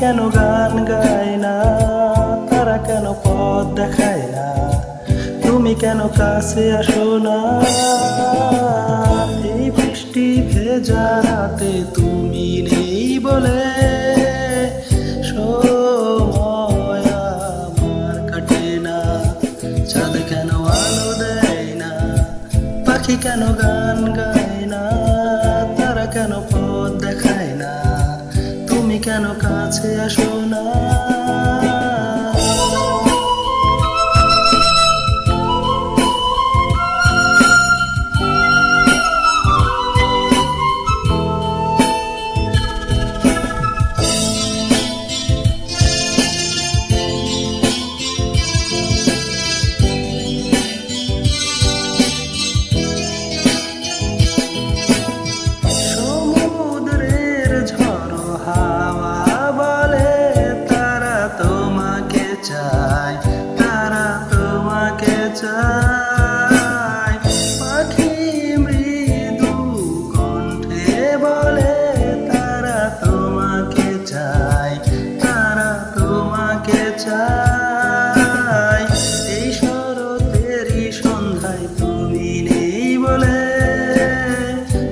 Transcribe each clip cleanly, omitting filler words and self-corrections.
কেন গান গায় না, তারা কেন পথ দেখায় না, তুমি কেন কাছে আসো না? এই বৃষ্টি ভেজা রাতে তুমি নেই বলে সময় আমার কাটে না। চাঁদ কেন আলো দেয় না, পাখি কেন গান গায় না, তারা কেন পথ দেখায় না, তুমি কেন কাছে আসো না? সমুদ্রের ঝড়ো হাওয়া বলে তারা তোমাকে চায়, তারা তোমাকে চায়। পাখি মৃদু কণ্ঠে বলে তারা তোমাকে চায়, তারা তোমাকে চায়। এই শরতেরই সন্ধ্যায় তুমি নেই বলে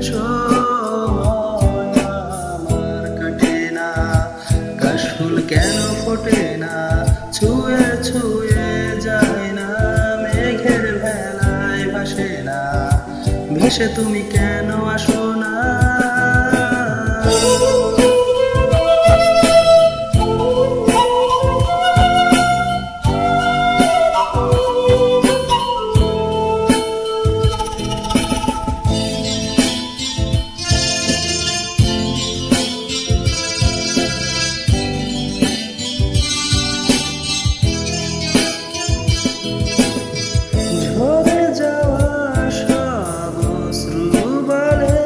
সময় আমার কাটে না। কাশফুল কেন ফোটে না, ছুঁয়ে ছুঁয়ে যায় না, মেঘের ভেলায় ভাসে না, ভেসে তুমি কেন আসো না? ঝরে যাওয়া সব অশ্রু বলে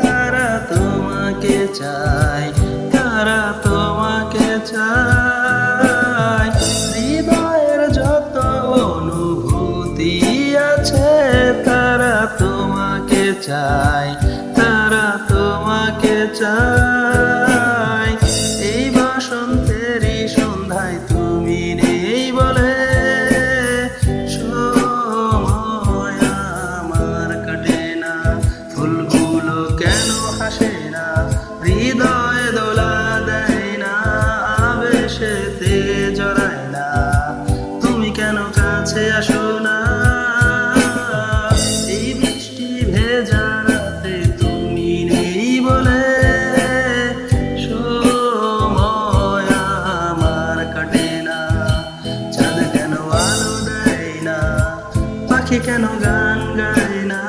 তারা তোমাকে চায়, তারা তোমাকে চায়। হৃদয়ের যত অনুভূতি আছে তারা তোমাকে চায়, তারা তোমাকে চায়। এই বসন্তেরই সন্ধ্যায় তুমি নেই বলে সময় আমার কাটে না। ফুলগুলো কেন হাসে না, হৃদয়ে দোলা দেয় না, আবেশেতে জড়ায় না, তুমি কেন কাছে আসো না? এই বৃষ্টি ভেজা রাতে তুমি নেই বলে সময় আমার কাটে না। চাঁদ কেন আলো দেয় না, পাখি কেন গান গায় না,